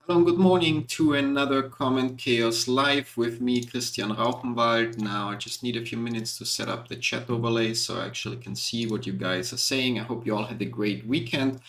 Hello, and good morning to another Comment Chaos Live with me, Christian Rauchenwald. Now, I just need a few minutes to set up the chat overlay so I actually can see what you guys are saying. I hope you all had a great weekend.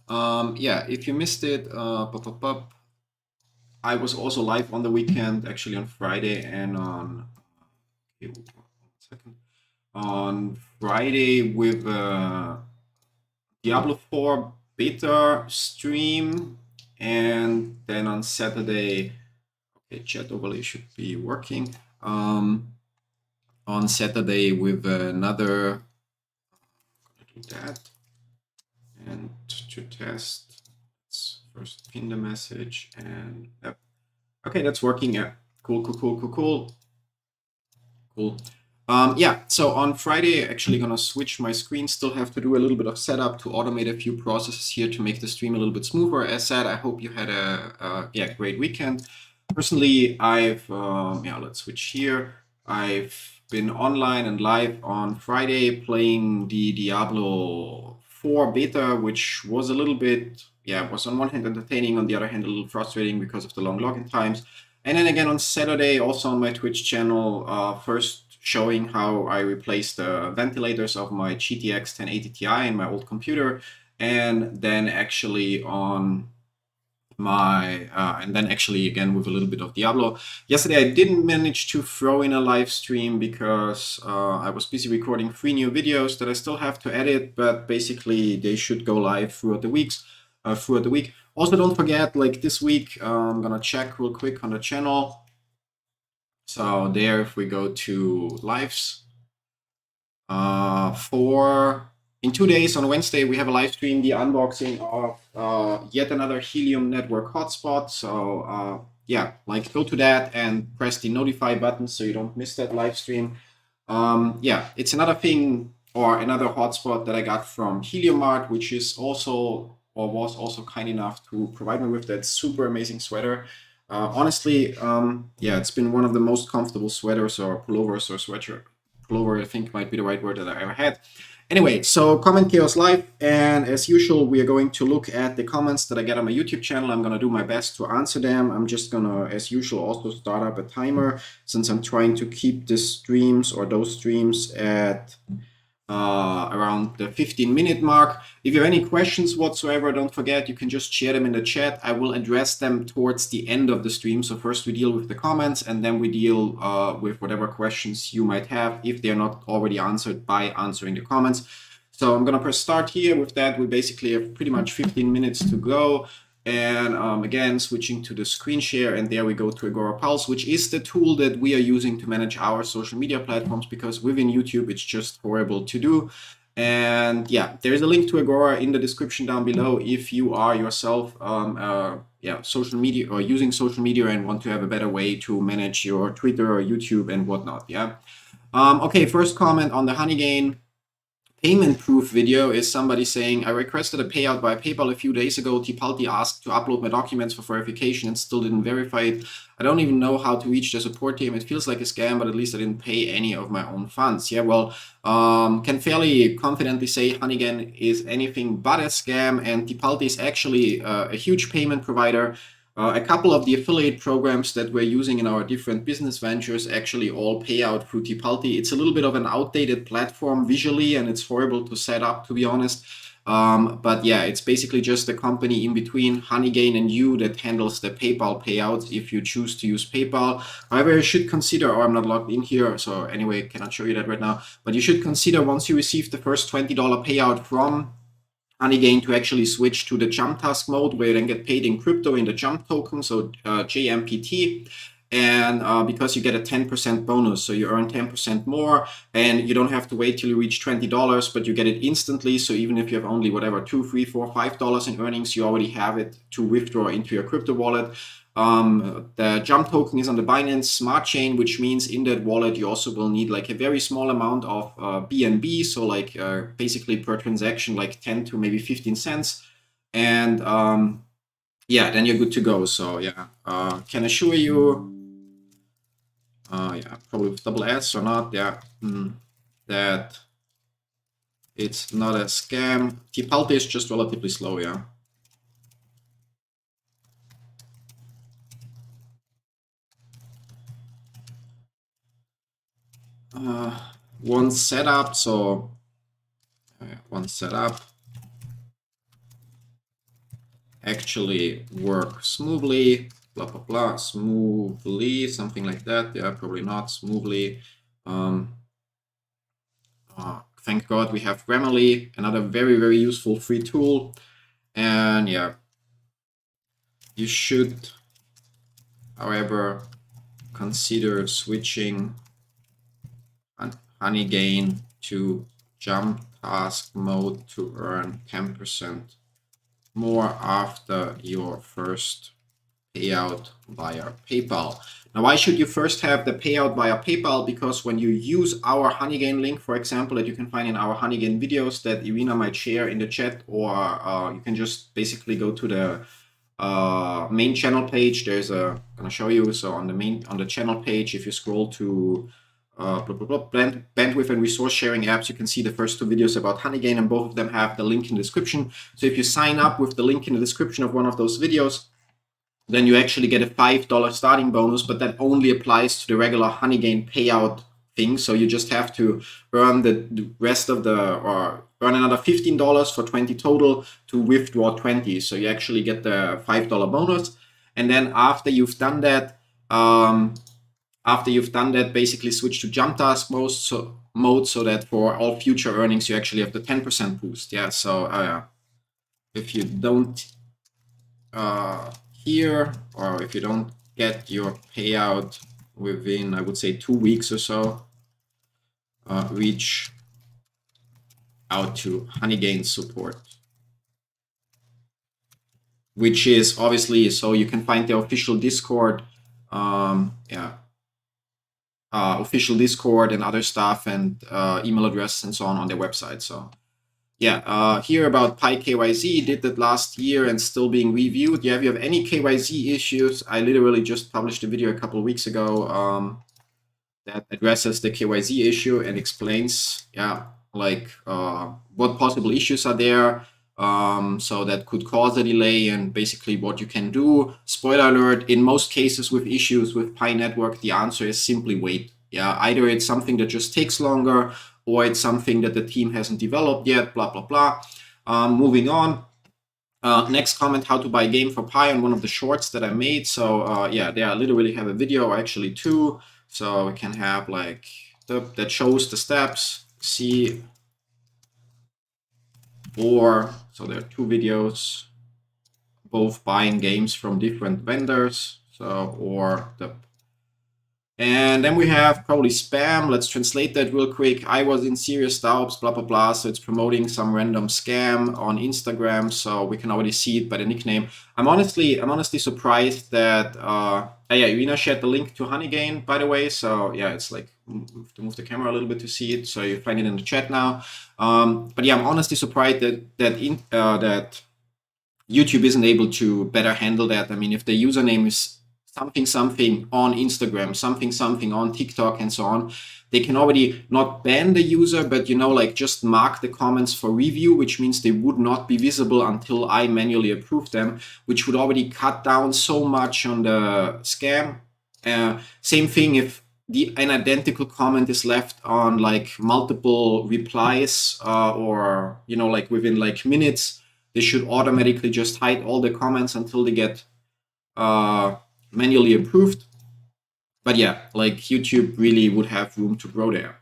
Yeah, if you missed it, I was also live on the weekend, actually on Friday and on, okay, 1 second, on Friday with Diablo 4 beta stream, and then on Saturday, okay, chat overlay should be working. On Saturday with another, I'm gonna do that, and to test, let's first pin the message, and yep. Okay, that's working. Yeah, cool. Yeah, so on Friday, actually gonna switch my screen. Still have to do a little bit of setup to automate a few processes here to make the stream a little bit smoother. As said, I hope you had a great weekend. Personally, let's switch here. I've been online and live on Friday playing the Diablo 4 beta, which was a little bit, was on one hand entertaining, on the other hand a little frustrating because of the long login times. And then again on Saturday, also on my Twitch channel, first showing how I replaced the ventilators of my GTX 1080 Ti in my old computer, and then actually on my and then actually again with a little bit of Diablo. Yesterday I didn't manage to throw in a live stream because I was busy recording 3 new videos that I still have to edit, but basically they should go live throughout the week. Also, don't forget, like this week, I'm gonna check real quick on the channel. So there, if we go to lives, in 2 days on Wednesday, we have a live stream, the unboxing of yet another Helium network hotspot. So yeah, like go to that and press the notify button so you don't miss that live stream. Yeah, it's another thing or another hotspot that I got from HeliumMart, which is also or was also kind enough to provide me with that super amazing sweater. Honestly, yeah, it's been one of the most comfortable sweaters or pullovers or sweatshirt. Pullover, I think, might be the right word that I ever had. Anyway, so Comment Chaos Live, and as usual, we are going to look at the comments that I get on my YouTube channel. I'm going to do my best to answer them. I'm just going to, as usual, also start up a timer since I'm trying to keep the streams or those streams at around the 15-minute mark. If you have any questions whatsoever, don't forget, you can just share them in the chat. I will address them towards the end of the stream. So first we deal with the comments, and then we deal with whatever questions you might have if they're not already answered by answering the comments. So I'm going to press start here. With that, we basically have pretty much 15 minutes to go. And again, switching to the screen share, and there we go to Agora Pulse, which is the tool that we are using to manage our social media platforms, because within YouTube, it's just horrible to do. And yeah, there is a link to Agora in the description down below if you are yourself social media or using social media and want to have a better way to manage your Twitter or YouTube and whatnot. Yeah. Okay, first comment on the Honeygain payment proof video is somebody saying, I requested a payout by PayPal a few days ago. Tipalti asked to upload my documents for verification and still didn't verify it. I don't even know how to reach the support team. It feels like a scam, but at least I didn't pay any of my own funds. Yeah, well, can fairly confidently say Honeygain is anything but a scam, and Tipalti is actually a huge payment provider. A couple of the affiliate programs that we're using in our different business ventures actually all pay out through Tipalti. It's a little bit of an outdated platform visually, and it's horrible to set up, to be honest. But yeah, it's basically just a company in between Honeygain and you that handles the PayPal payouts if you choose to use PayPal. However, you should consider, or I'm not logged in here, so anyway, cannot show you that right now, but you should consider once you receive the first $20 payout from Honeygain to actually switch to the jump task mode, where you then get paid in crypto in the jump token, so JMPT, and because you get a 10% bonus, so you earn 10% more, and you don't have to wait till you reach $20, but you get it instantly. So even if you have only whatever $2, $3, $4, $5 in earnings, you already have it to withdraw into your crypto wallet. The jump token is on the Binance Smart Chain, which means in that wallet you also will need like a very small amount of BNB, so like basically per transaction like 10 to maybe 15 cents, and yeah, then you're good to go. So yeah, can assure you, yeah, probably with double S or not, yeah, that it's not a scam. Tipalti is just relatively slow, yeah. one setup. So one setup actually work smoothly, blah blah blah, smoothly, something like that. Yeah, probably not smoothly. Thank God we have Grammarly, another very useful free tool. And yeah, you should, however, consider switching Honeygain to jump task mode to earn 10% more after your first payout via PayPal. Now, why should you first have the payout via PayPal? Because when you use our Honeygain link, for example, that you can find in our Honeygain videos that Irina might share in the chat, or you can just basically go to the main channel page. There's a, I'm gonna show you. So on the channel page, if you scroll to bandwidth and resource sharing apps, you can see the first two videos about Honeygain, and both of them have the link in the description. So if you sign up with the link in the description of one of those videos, then you actually get a $5 starting bonus, but that only applies to the regular Honeygain payout thing. So you just have to earn the rest of or earn another $15 for 20 total to withdraw 20. So you actually get the $5 bonus. And then after you've done that, basically switch to jump task mode so that for all future earnings, you actually have the 10% boost. Yeah. So if you don't here, or if you don't get your payout within, I would say, 2 weeks or so, reach out to Honeygain support, which is obviously, so you can find the official Discord, official Discord and other stuff, and email address and so on their website. So yeah, here about PyKYZ, did that last year and still being reviewed. Yeah, if you have any KYZ issues, I literally just published a video a couple of weeks ago that addresses the KYZ issue and explains, what possible issues are there, so that could cause a delay, and basically what you can do. Spoiler alert, in most cases with issues with Pi Network, the answer is simply wait. Yeah, either it's something that just takes longer, or it's something that the team hasn't developed yet, blah, blah, blah. Moving on. Next comment, how to buy game for Pi on one of the shorts that I made. So yeah, there I literally have a video, or actually two. So we can have like that shows the steps, see, or so there are two videos, both buying games from different vendors. So, and then we have probably spam. Let's translate that real quick. I was in serious doubts, blah, blah, blah. So it's promoting some random scam on Instagram. So we can already see it by the nickname. I'm honestly surprised that, yeah, Irina shared the link to Honeygain, by the way. So yeah, it's like, move the camera a little bit to see it. So you find it in the chat now. But yeah, I'm honestly surprised that YouTube isn't able to better handle that. I mean, if the username is something on Instagram, something on TikTok, and so on, they can already not ban the user, but like just mark the comments for review, which means they would not be visible until I manually approve them, which would already cut down so much on the scam. Same thing if an identical comment is left on like multiple replies, or like within like minutes, they should automatically just hide all the comments until they get manually approved. But yeah, like YouTube really would have room to grow there.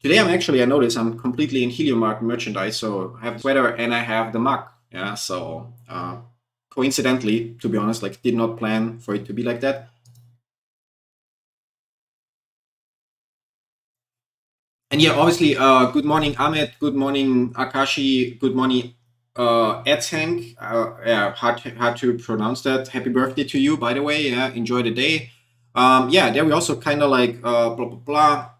Today I notice I'm completely in HeliumMark merchandise, so I have the sweater and I have the mug. Yeah, so coincidentally, to be honest, like did not plan for it to be like that. And yeah, obviously, good morning, Ahmed. Good morning, Akashi. Good morning, Edzhank. Yeah, hard to pronounce that. Happy birthday to you, by the way. Yeah, enjoy the day. Yeah, there we also kind of like blah blah blah.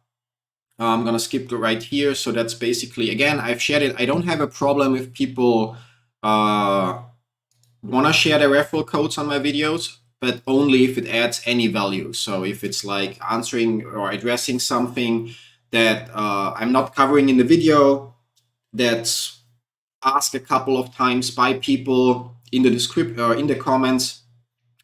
I'm gonna skip right here. So that's basically, again, I've shared it. I don't have a problem if people wanna share their referral codes on my videos, but only if it adds any value. So if it's like answering or addressing something that I'm not covering in the video, that's asked a couple of times by people in the description or in the comments,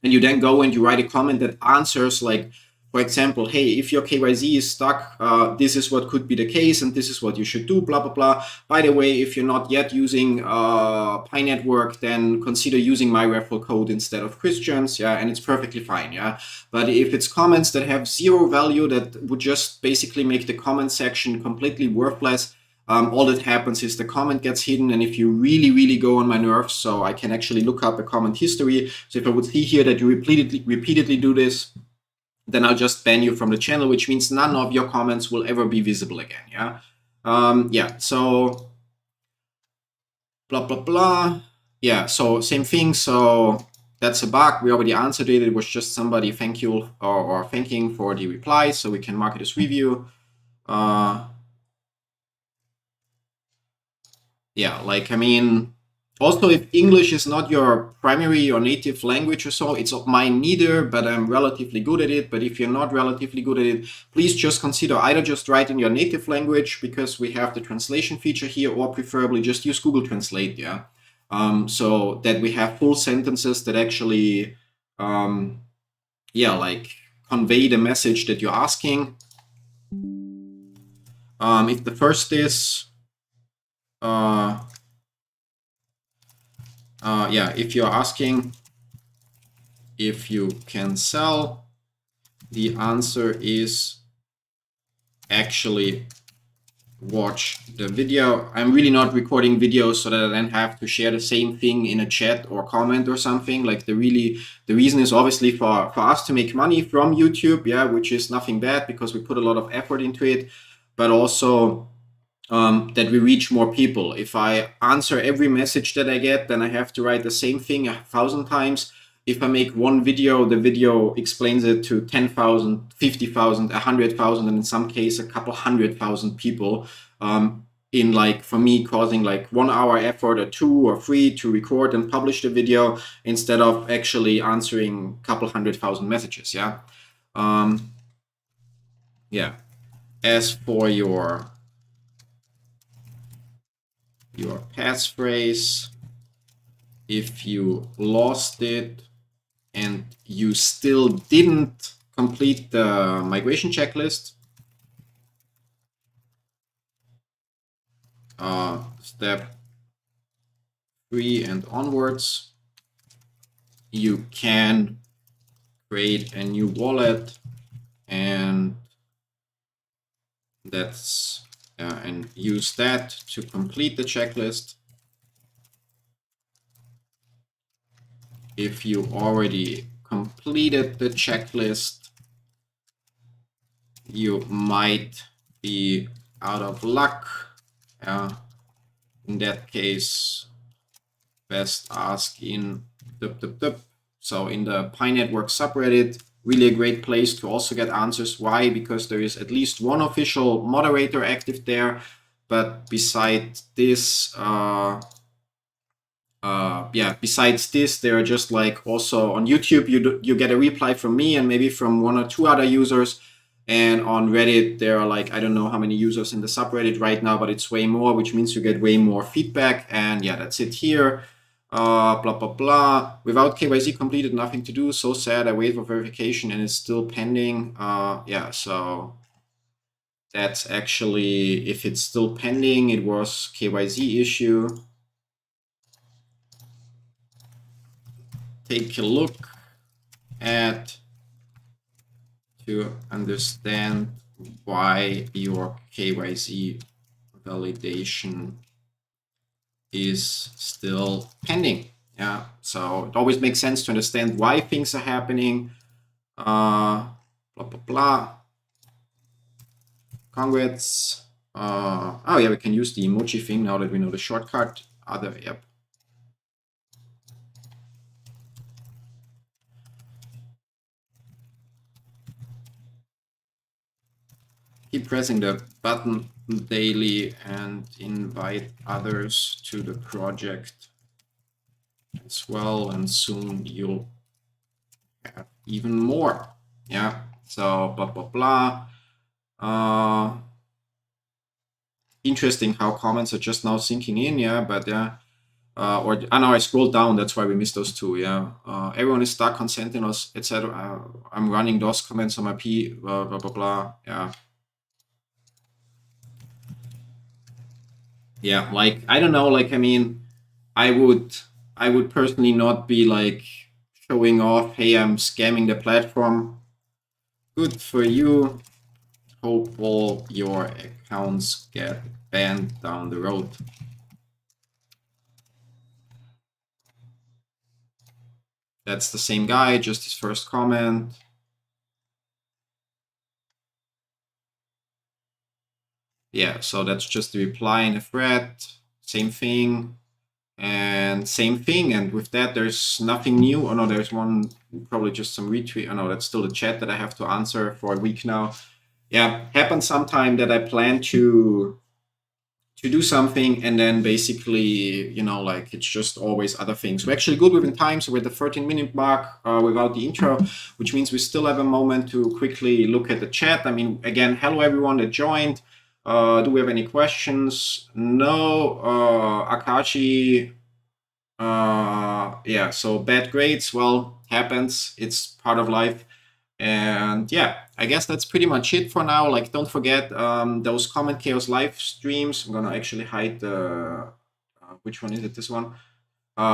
and you then go and you write a comment that answers like for example, hey, if your KYC is stuck, this is what could be the case, and this is what you should do, blah, blah, blah. By the way, if you're not yet using Pi Network, then consider using my referral code instead of Christian's, yeah, and it's perfectly fine, yeah. But if it's comments that have zero value, that would just basically make the comment section completely worthless, all that happens is the comment gets hidden, and if you really, really go on my nerves, so I can actually look up a comment history. So if I would see here that you repeatedly do this, then I'll just ban you from the channel, which means none of your comments will ever be visible again. Yeah. Yeah. So blah blah blah. Yeah. So same thing. So that's a bug. We already answered it. It was just somebody thank you or thanking for the reply. So we can mark it as review. Yeah. Like I mean. Also, if English is not your primary or native language or so, it's not mine neither, but I'm relatively good at it. But if you're not relatively good at it, please just consider either just write in your native language, because we have the translation feature here, or preferably just use Google Translate, yeah? So that we have full sentences that actually, yeah, like convey the message that you're asking. If the first is, yeah, if you're asking if you can sell, the answer is actually watch the video. I'm really not recording videos so that I then have to share the same thing in a chat or comment or something. Like the reason is obviously for us to make money from YouTube, yeah, which is nothing bad because we put a lot of effort into it, but also that we reach more people. If I answer every message that I get, then I have to write the same thing 1,000 times. If I make one video, the video explains it to 10,000, 50,000, 100,000, and in some case, a couple 100,000 people, in like, for me, causing like 1 hour effort or 2 or 3 to record and publish the video instead of actually answering a couple 100,000 messages, yeah? Yeah. As for your passphrase, if you lost it and you still didn't complete the migration checklist, step 3 and onwards, you can create a new wallet, and that's and use that to complete the checklist. If you already completed the checklist, you might be out of luck. In that case, best ask in so in the Pi Network subreddit, really a great place to also get answers. Why? Because there is at least one official moderator active there, but besides this, yeah, besides this, there are just like also on YouTube, you get a reply from me and maybe from 1 or 2 other users. And on Reddit, there are like, I don't know how many users in the subreddit right now, but it's way more, which means you get way more feedback. And yeah, that's it here. Blah, blah, blah. Without KYC completed, nothing to do. So sad. I wait for verification and it's still pending. Yeah, so that's actually, if it's still pending, it was KYC issue. Take a look at to understand why your KYC validation is still pending. Yeah, so it always makes sense to understand why things are happening. Blah, blah, blah. Congrats. Oh yeah, we can use the emoji thing now that we know the shortcut. Yep. Keep pressing the button daily and invite others to the project as well, and soon you'll have even more. Yeah, so blah blah blah. Interesting how comments are just now sinking in. Yeah, but yeah, Or I know I scrolled down. That's why we missed those two. Yeah. Everyone is stuck on Sentinels, etc. I'm running DOS comments on my P. Blah blah blah blah. Yeah. Yeah. Like I don't know. Like I mean, I would personally not be like showing off. Hey, I'm scamming the platform. Good for you. Hope all your accounts get banned down the road. That's the same guy, just his first comment. Yeah, so that's just the reply in a thread. Same thing and same thing. And with that, there's nothing new. Oh no, there's one, probably just some retweet. Oh no, that's still the chat that I have to answer for a week now. Yeah, happened sometime that I plan to do something and then basically, you know, like it's just always other things. We're actually good within time, so we're at the 13-minute mark without the intro, which means we still have a moment to quickly look at the chat. I mean, again, hello everyone that joined. Do we have any questions? No. Akashi, yeah, so bad grades, well, happens. It's part of life. And yeah, I guess that's pretty much it for now. Like, don't forget those Comment Chaos live streams. I'm gonna actually hide the which one is it? This one.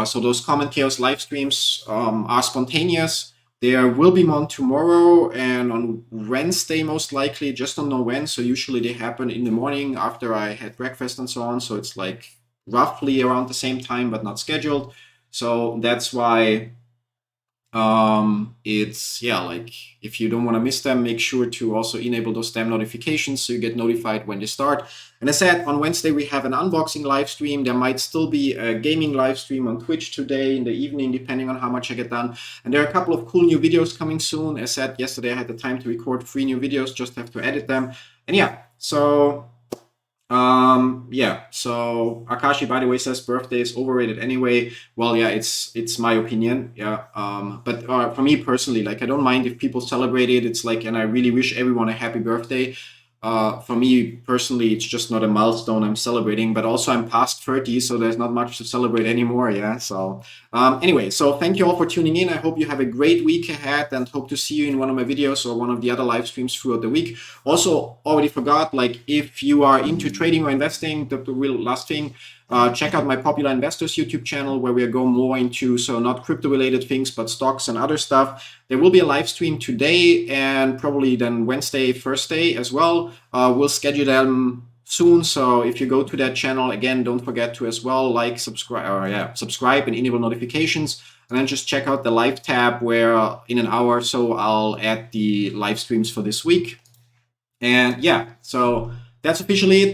So those Comment Chaos live streams are spontaneous. There will be one tomorrow and on Wednesday, most likely. Just don't know when. So usually they happen in the morning after I had breakfast and so on. So it's like roughly around the same time, but not scheduled. So that's why it's, yeah, like if you don't want to miss them, make sure to also enable those damn notifications so you get notified when they start. And as I said, on Wednesday we have an unboxing live stream. There might still be a gaming live stream on Twitch today in the evening, depending on how much I get done. And there are a couple of cool new videos coming soon. As I said, yesterday I had the time to record 3 new videos, just have to edit them. And yeah, so yeah, so Akashi, by the way, says birthday is overrated anyway. Well, yeah, it's my opinion. Yeah. But for me personally, like I don't mind if people celebrate it. It's like, and I really wish everyone a happy birthday. For me personally, it's just not a milestone I'm celebrating, but also I'm past 30, so there's not much to celebrate anymore. Yeah. So anyway, so thank you all for tuning in. I hope you have a great week ahead and hope to see you in one of my videos or one of the other live streams throughout the week. Also, already forgot, like if you are into trading or investing, the real last thing, check out my Popular Investors YouTube channel where we go more into, so not crypto related things, but stocks and other stuff. There will be a live stream today and probably then Wednesday, Thursday as well. We'll schedule them soon. So if you go to that channel, again, don't forget to as well like, subscribe and enable notifications. And then just check out the live tab where in an hour or so I'll add the live streams for this week. And yeah, so that's officially it.